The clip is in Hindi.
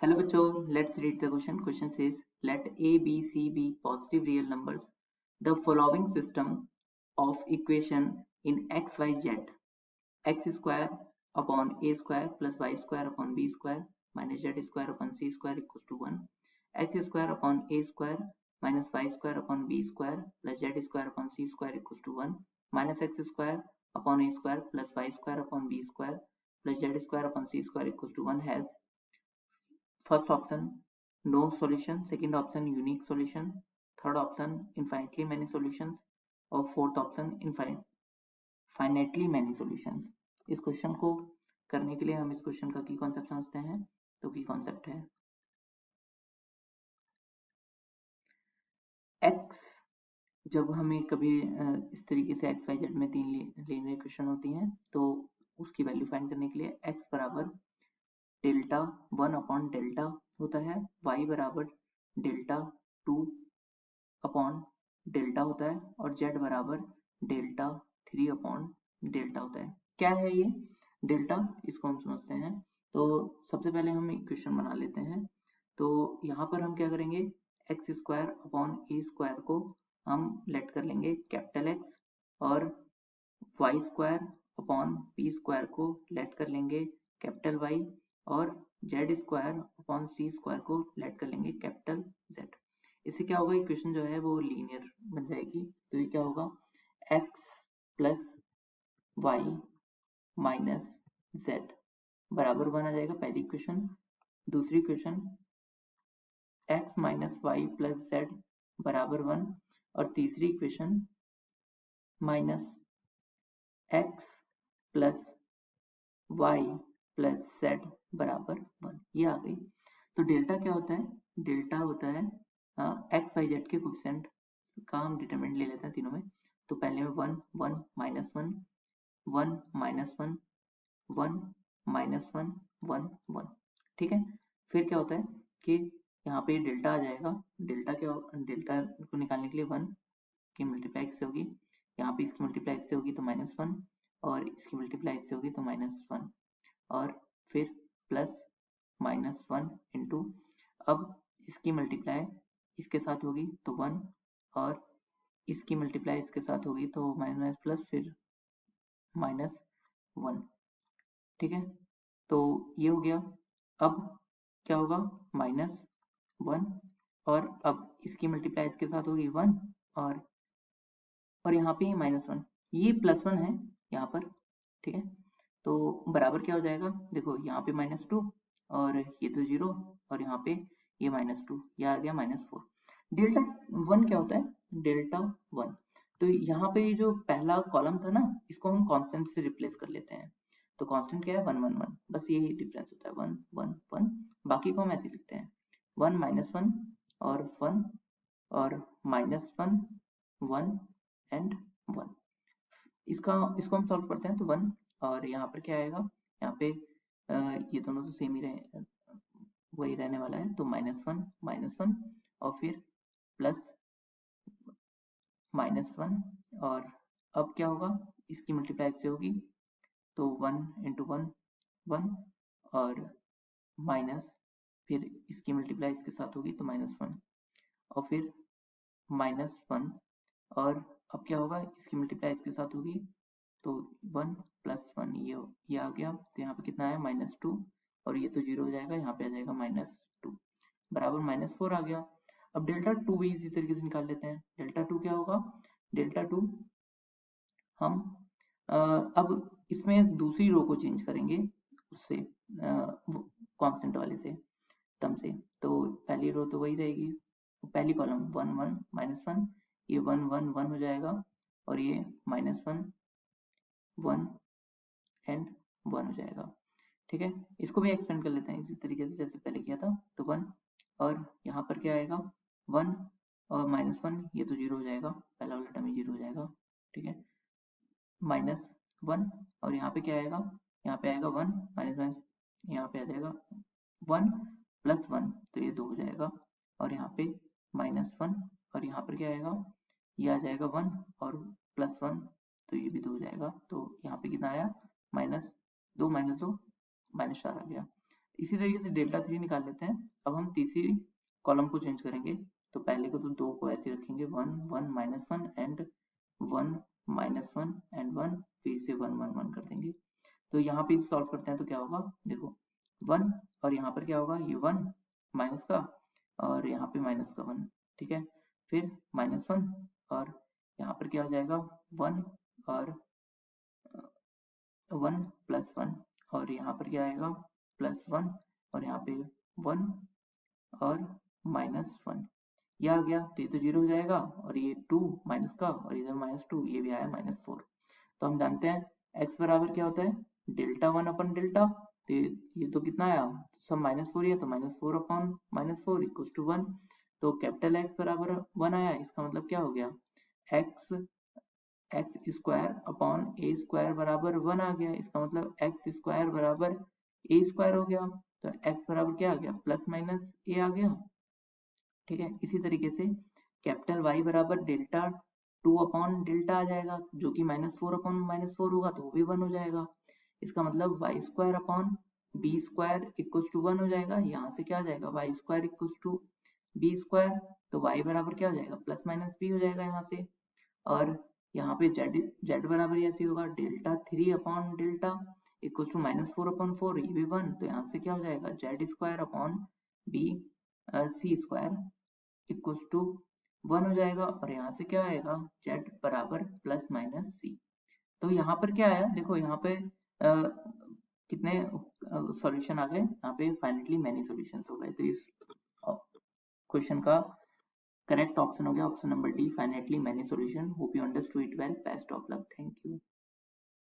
Hello बच्चों, let's read the question. Question says, let A, B, C be positive real numbers. The following system of equation in x, y, z: x square upon a square plus y square upon b square minus z square upon c square equals to 1. X square upon a square minus y square upon b square plus z square upon c square equals to 1. Minus x square upon a square plus y square upon b square plus z square upon c square equals to 1 has first option no solution, second option unique solution, third option infinitely many solutions और fourth option finitely many solutions. इस क्वेश्चन को करने के लिए हम इस क्वेश्चन का की कॉन्सेप्ट समझते हैं. तो की कॉन्सेप्ट है x, जब हमें कभी इस तरीके से x y z में तीन लीनियर इक्वेशन होती हैं तो उसकी वैल्यू फाइंड करने के लिए x बराबर डेल्टा 1 अपॉन डेल्टा होता है, y बराबर डेल्टा 2 अपॉन डेल्टा होता है और z बराबर डेल्टा 3 अपॉन डेल्टा होता है. क्या है ये डेल्टा, इसको हम समझते हैं. तो सबसे पहले हम इक्वेशन बना लेते हैं. तो यहाँ पर हम क्या करेंगे, x square upon a square को हम लेट कर लेंगे कैपिटल X और y square upon b square को लेट कर लेंगे कैपिटल Y और z square upon c square को लेट कर लेंगे कैपिटल Z. इससे क्या होगा, इक्वेशन जो है वो लीनियर बन जाएगी. तो ये क्या होगा, x plus y minus z बराबर 1 आ जाएगा पहली इक्वेशन. दूसरी equation x minus y plus z बराबर 1 और तीसरी equation minus x plus y plus z बराबर 1, ये आ गई. तो डेल्टा क्या होता है, डेल्टा होता है एक्स वाई जेड के कोफिशिएंट का हम डिटरमिनेंट ले लेते हैं तीनों में. तो पहले में 1 1 माइनस 1 1 माइनस 1 1 माइनस 1 1 1. ठीक है. फिर क्या होता है कि यहाँ पे डेल्टा आ जाएगा. डेल्टा क्या, डेल्टा को निकालने के लिए 1 की मल्टीप्लाई इससे होगी, यहाँ पे इसकी मल्टीप्लाई इससे होगी तो -1 और इसकी मल्टीप्लाई इससे होगी तो -1 और फिर प्लस -1 इंटू, अब इसकी मल्टीप्लाई इसके साथ होगी तो 1 और इसकी मल्टीप्लाई इसके साथ होगी तो माइनस प्लस फिर -1. ठीक है. तो ये हो गया. अब क्या होगा, -1 और अब इसकी मल्टीप्लाई इसके साथ होगी 1 और यहाँ पे -1, ये +1 है यहाँ पर. ठीक है. तो बराबर क्या हो जाएगा, देखो यहाँ पे -2 और ये तो 0 और यहाँ पे ये -2, ये आ गया -4. डेल्टा 1 क्या होता है, डेल्टा 1. तो यहाँ पे जो पहला कॉलम था ना, इसको हम कांस्टेंट से रिप्लेस कर लेते हैं. तो कांस्टेंट क्या है, 1 1 1, बस यही डिफरेंस होता है, 1 1 1. बाकी को हम ऐसे लिखते हैं 1 -1 और 1 और -1 1 एंड 1. इसको हम सॉल्व करते हैं तो 1 और यहाँ पर क्या आएगा, यहाँ पे ये दोनों तो सेम ही रहे, वही रहने वाला है. तो -1 और फिर प्लस -1 और अब क्या होगा, इसकी मल्टीप्लाई से होगी तो 1 इंटू 1 1 और माइनस, फिर इसकी मल्टीप्लाई इसके साथ होगी तो -1 और फिर -1 और अब क्या होगा, इसकी मल्टीप्लाई इसके साथ होगी तो 1 + 1, ये आ गया. तो यहाँ पे कितना आया, -2 और ये तो 0 हो जाएगा, यहाँ पे आ जाएगा -2 बराबर -4 आ गया. अब डेल्टा 2 भी इसी तरीके से निकाल लेते हैं. डेल्टा 2 क्या होगा, डेल्टा 2 हम अब इसमें दूसरी रो को चेंज करेंगे उससे कांस्टेंट वाले से टर्म से. तो पहली रो तो वही रहेगी, पहली कॉलम 1 1 -1, ये 1 1 1 हो जाएगा और ये -1 1 एंड 1 हो जाएगा. ठीक है. इसको भी एक्सपेंड कर लेते हैं इसी तरीके से जैसे पहले किया था. तो 1 और यहाँ पर क्या आएगा, 1 और -1, ये तो 0 हो जाएगा, पहला वाला टर्म 0 हो जाएगा. ठीक है. -1 और यहाँ पे क्या आएगा, यहाँ पे आएगा 1 माइनस, यहाँ पे आ जाएगा 1 + 1 तो ये 2 हो जाएगा और यहाँ पे -1 और यहाँ पर क्या आएगा, ये आ जाएगा 1 और +1 तो ये भी 2 हो जाएगा. तो यहाँ पे कितना आया, -2 -2 -4 आ गया. इसी तरीके से डेल्टा 3 निकाल लेते हैं। अब हम तीसरी कॉलम को चेंज करेंगे, तो पहले को तो 2 को ऐसे रखेंगे, 1 1 -1 एंड 1 -1 एंड 1, फिर से 1 1 1 कर देंगे। तो यहाँ पे सॉल्व करते हैं तो क्या होगा, देखो 1 और यहाँ पर क्या होगा, ये 1 माइनस का और यहाँ पे माइनस का 1, ठीक है। फिर -1 और यहाँ पर क्या हो जाएगा 1 और 1 प्लस 1 और यहाँ पर क्या आएगा +1 और यहाँ पे 1 और -1, ये आ गया। तो ये तो 0 हो जाएगा और ये 2 माइनस का और इधर -2, ये भी आया -4। तो हम जानते हैं x बराबर क्या होता है, डेल्टा 1 अपन डेल्टा। तो ये तो कितना आया, सब -4 ही है, तो -4 अपॉन -4 इक्वल्स टू 1। तो कैपिटल X बराबर 1 आया, इसका मतलब क्या हो गया, x square upon a square बराबर 1 आ गया। इसका मतलब x स्क्वायर बराबर a स्क्वायर हो गया। तो x बराबर क्या आ गया, प्लस माइनस a आ गया, ठीक है। इसी तरीके से कैपिटल Y बराबर डेल्टा 2 अपॉन डेल्टा आ जाएगा, जो कि -4 अपॉन -4 होगा, तो वो भी 1 हो जाएगा। इसका मतलब y square upon b square equals to 1 हो जाएगा। यहाँ से क्या आ जाएगा, y square equals to b square, तो y बराबर क्या हो जाएगा, प्लस माइनस b हो जाएगा यहाँ से। और यहाँ पे z बराबर ऐसे होगा, delta 3 upon delta equals to -4 upon 4, ये भी 1। तो यहाँ से क्या हो जाएगा, z square upon b c square equals to 1 हो जाएगा। और यहाँ से क्या आएगा, z बराबर प्लस माइनस c। तो यहाँ पर क्या आया, देखो यहाँ पे कितने सॉल्यूशन आ गए, यहाँ पे फाइनली मैनी सॉल्यूशंस हो गए। तो इस क्वेश्चन का करेक्ट ऑप्शन हो गया option number D, finitely many solution. Hope you understood it well, best of luck, thank you.